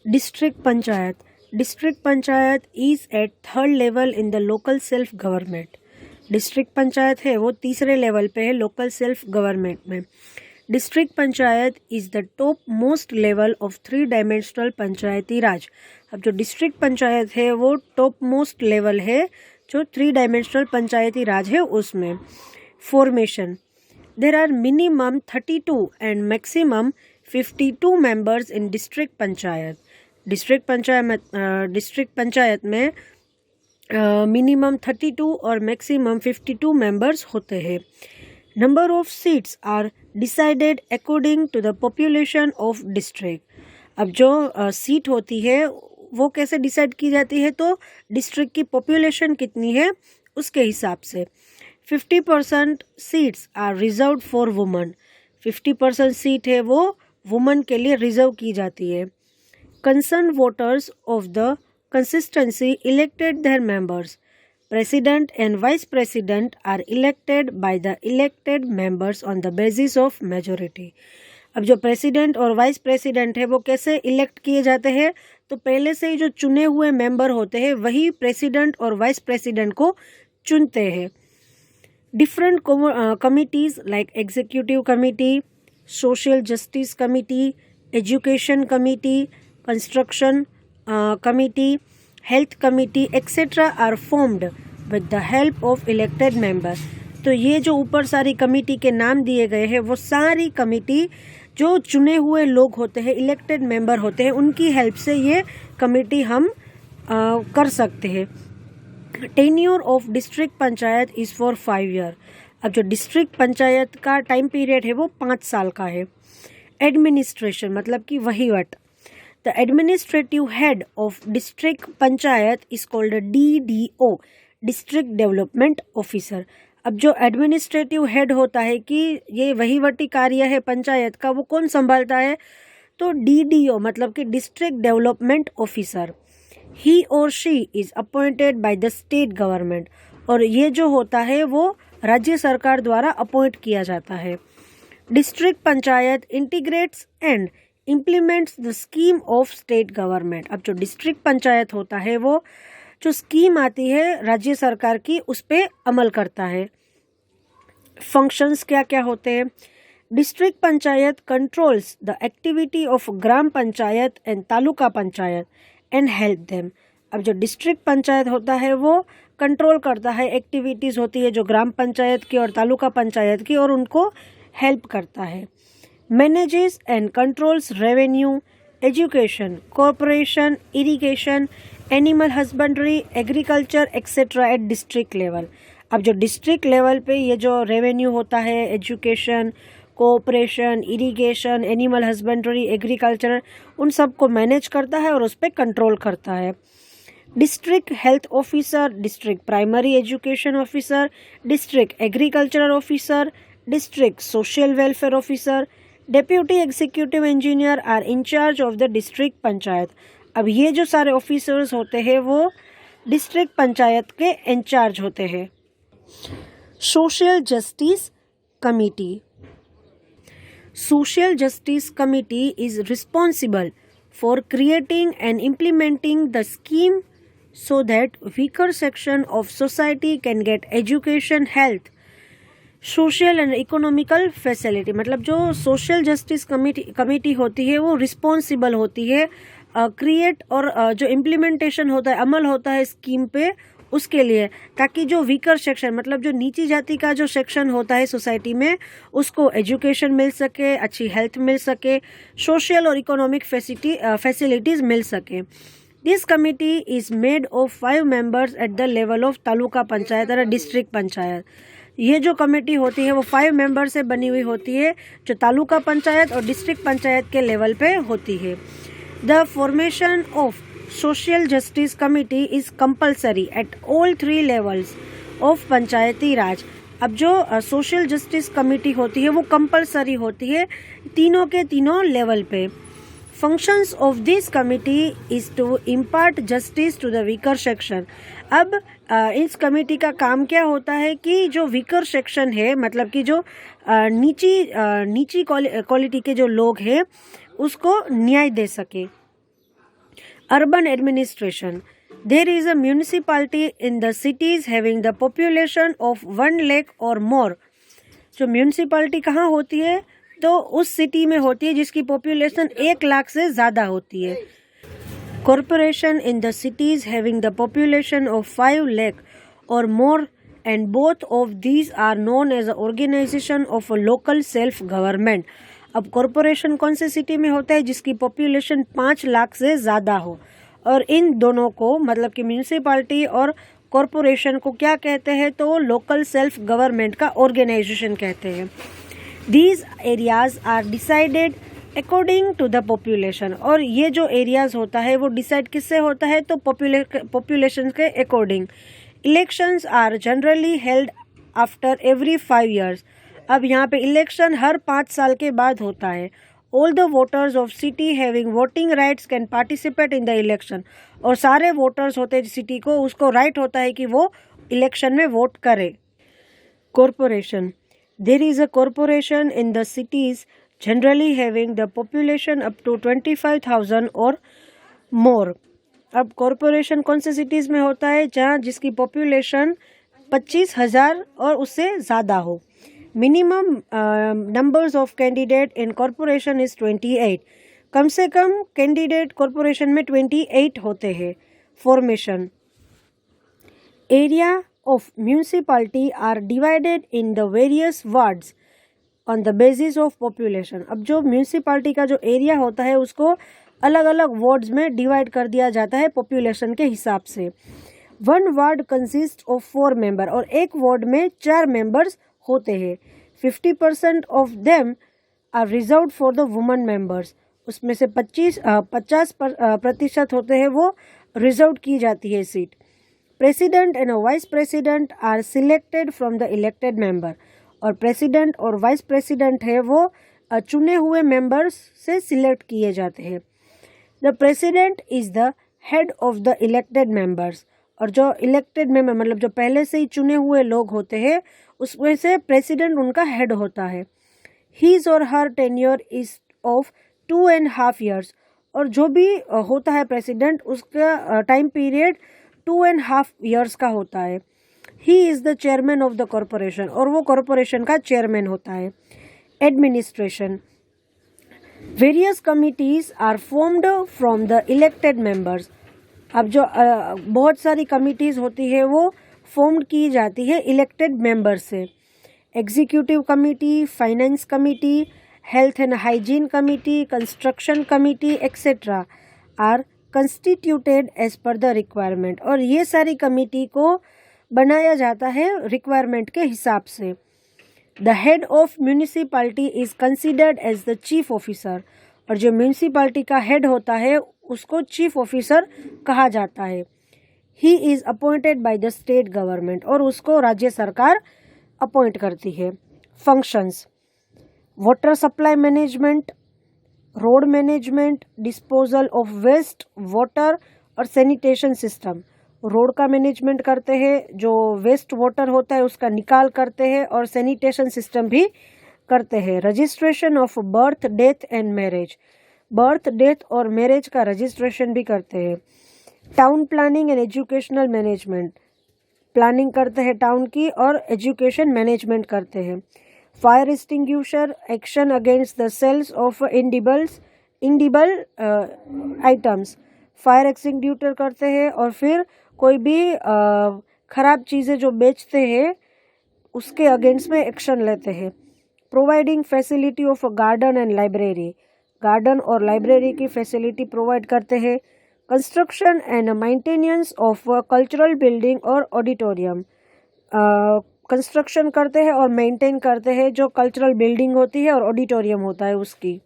District Panchayat. District Panchayat is at third level in the local self government. District panchayat है वो तीसरे level पे है लोकल सेल्फ गवर्नमेंट में. District panchayat is the top most level of 3 dimensional panchayati raj. अब जो district panchayat है वो टॉप मोस्ट लेवल है जो 3 डायमेंशनल पंचायती राज है उसमें. Formation. There are minimum 32 and maximum 52 members in district panchayat. District panchayat में मिनिमम 32 और मैक्सिमम 52 मेंबर्स होते हैं. Number of seats are decided according to the population of district. अब जो सीट होती है वो कैसे डिसाइड की जाती है, तो डिस्ट्रिक्ट की पॉपुलेशन कितनी है उसके हिसाब से. 50% seats are reserve for woman. 50% seat है वो वुमन के लिए रिजर्व की जाती है. Concern voters of the consistency elected their members. President and vice president are elected by the elected members on the basis of majority. अब जो president और वाइस प्रेसिडेंट है वो कैसे इलेक्ट किए जाते हैं, तो पहले से ही जो चुने हुए मेंबर होते हैं वही प्रेसिडेंट और वाइस प्रेसिडेंट को चुनते हैं. Different committees like executive committee, social justice committee, education committee, construction committee, health committee etc. are formed with the help of elected member. तो ये जो ऊपर सारी कमिटी के नाम दिए गए हैं वो सारी कमिटी जो चुने हुए लोग होते हैं, इलेक्टेड मेंबर होते हैं, उनकी हेल्प से ये कमिटी हम कर सकते हैं. Tenure of district panchayat is for 5 year. अब जो डिस्ट्रिक्ट पंचायत का टाइम पीरियड है वो 5 साल का है. एडमिनिस्ट्रेशन मतलब कि वहीवट. The administrative head of district panchayat is called a DDO, District Development Officer. अब जो एडमिनिस्ट्रेटिव हेड होता है कि ये वहीवटी कार्य है पंचायत का, वो कौन संभालता है, तो DDO मतलब कि डिस्ट्रिक्ट डेवलपमेंट ऑफिसर. ही और she is appointed by the state government. और ये जो होता है वो राज्य सरकार द्वारा अपॉइंट किया जाता है. District panchayat integrates and implements the scheme of state government. अब जो डिस्ट्रिक्ट पंचायत होता है वो जो स्कीम आती है राज्य सरकार की उस पर अमल करता है. फंक्शंस क्या क्या होते हैं. District panchayat controls the activity of gram panchayat and taluka panchayat and help them. अब जो डिस्ट्रिक्ट पंचायत होता है वो कंट्रोल करता है, एक्टिविटीज़ होती है जो ग्राम पंचायत की और तालुका पंचायत की, और उनको हेल्प करता है. Manages and controls revenue, education, corporation, irrigation, animal husbandry, agriculture etc. at district level. अब जो डिस्ट्रिक्ट लेवल पे ये जो रेवेन्यू होता है, education, cooperation, irrigation, animal husbandry, agriculture, उन सब को मैनेज करता है और उस पर कंट्रोल करता है. District health officer, district primary education officer, district agricultural officer, district social welfare officer, deputy executive engineer are in charge of the district panchayat. अब ये जो सारे ऑफिसर्स होते हैं वो डिस्ट्रिक्ट पंचायत के इंचार्ज होते हैं. Social justice committee. Social justice committee is responsible for creating and implementing the scheme so that weaker section of society can get education, health, social and economical facility. मतलब जो social justice committee होती है वो responsible होती है create और जो implementation होता है, अमल होता है स्कीम पे, उसके लिए, ताकि जो वीकर सेक्शन मतलब जो नीची जाति का जो सेक्शन होता है सोसाइटी में उसको एजुकेशन मिल सके, अच्छी हेल्थ मिल सके, सोशल और इकोनॉमिक फैसिलिटीज़ मिल सके. This committee is made of 5 members at the level of taluka panchayat और डिस्ट्रिक्ट पंचायत. ये जो कमेटी होती है वो 5 मेंबर से बनी हुई होती है जो तालुका पंचायत और डिस्ट्रिक्ट पंचायत के लेवल पे होती है. The formation of social justice committee is compulsory at all 3 levels of panchayati raj. अब जो सोशल जस्टिस कमेटी होती है वो कंपल्सरी होती है तीनों के तीनों लेवल पे. Functions of this committee is to impart justice to the weaker section. अब इस कमेटी का काम क्या होता है कि जो वीकर सेक्शन है, मतलब कि जो नीची क्वालिटी के जो लोग हैं उसको न्याय दे सके. Urban administration. There is a municipality in the cities having the population of 1 lakh or more. जो म्यूनिसिपैलिटी कहाँ होती है, तो उस सिटी में होती है जिसकी पॉपुलेशन 1 लाख से ज़्यादा होती है. Corporation in the cities having the population of 5 lakh और more and both of these are known as a organisation of a local self government. अब कॉरपोरेशन कौन से सिटी में होता है, जिसकी पॉपुलेशन 5 लाख से ज़्यादा हो, और इन दोनों को मतलब कि म्यूनिसिपैलिटी और कॉरपोरेशन को क्या कहते हैं, तो लोकल सेल्फ गवर्नमेंट का ऑर्गेनाइजेशन कहते हैं. These areas are decided according to the population. और ये जो एरियाज होता है वो डिसाइड किससे होता है, तो पॉपुलेशन के according. Elections are generally held after every 5 years. अब यहाँ पे इलेक्शन हर 5 साल के बाद होता है. All the voters of city having voting rights can participate in the election. और सारे वोटर्स होते हैं सिटी को, उसको राइट होता है कि वो इलेक्शन में वोट करे. Corporation. There is a corporation in the cities generally having the population up to 25,000 और मोर. अब कॉरपोरेशन कौन से सिटीज़ में होता है, जहाँ जिसकी पॉपुलेशन 25,000 और उससे ज़्यादा हो. Minimum numbers of candidate in corporation is 28. कम से कम कैंडिडेट कॉरपोरेशन में 28 होते हैं. Formation. Area of municipality are divided in the various wards on the basis of population. अब जो म्यूनिसिपैलिटी का जो एरिया होता है उसको अलग अलग वार्ड्स में डिवाइड कर दिया जाता है पॉपुलेशन के हिसाब से. 1 वार्ड कंसिस्ट ऑफ 4 मेंबर. और एक वार्ड में 4 मेंबर्स होते हैं. 50% of them are reserve for the women members. उसमें से 50% होते हैं वो रिजर्व की जाती है seat. President and vice president are selected from the elected member. और प्रेसिडेंट और वाइस प्रेसिडेंट है वो चुने हुए मेंबर्स से सिलेक्ट किए जाते हैं. The president is the head of the elected members. और जो इलेक्टेड मेंबर मतलब जो पहले से ही चुने हुए लोग होते हैं उसमें से प्रेसिडेंट उनका हेड होता है. हीज और हर टेन्योर इज ऑफ 2.5 years. और जो भी होता है प्रेसिडेंट उसका टाइम पीरियड 2.5 years का होता है. He is the chairman of the corporation. और वो कॉरपोरेशन का चेयरमैन होता है. Administration. Various committees are formed from the elected members. अब जो बहुत सारी कमिटीज़ होती है वो फॉर्म्ड की जाती है इलेक्टेड मेंबर्स से. Executive committee, finance committee, health and hygiene committee, construction committee etcetera are constituted as per the requirement. और ये सारी कमिटी को बनाया जाता है रिक्वायरमेंट के हिसाब से. The head of municipality is considered as the chief officer. और जो म्यूनिसिपैलिटी का हेड होता है उसको चीफ ऑफिसर कहा जाता है. He is appointed by the state government. और उसको राज्य सरकार अपॉइंट करती है. Functions. Water supply management, road management, disposal of waste, water और सैनिटेशन सिस्टम. रोड का मैनेजमेंट करते हैं, जो वेस्ट वाटर होता है उसका निकाल करते हैं, और सैनिटेशन सिस्टम भी करते हैं. Registration of birth, death and marriage. Birth, death और मैरिज का रजिस्ट्रेशन भी करते हैं. Town planning and educational management. Planning करते हैं टाउन की और एजुकेशन मैनेजमेंट करते हैं. Fire extinguisher, action against the sales of edible items. Fire extinguisher करते हैं और फिर कोई भी ख़राब चीज़ें जो बेचते हैं उसके अगेंस्ट में एक्शन लेते हैं. Providing facility of garden and library. Garden और लाइब्रेरी की फैसिलिटी प्रोवाइड करते हैं. Construction and maintenance of cultural building और ऑडिटोरियम. कंस्ट्रक्शन करते हैं और मेंटेन करते हैं जो कल्चरल बिल्डिंग होती है और ऑडिटोरियम होता है उसकी.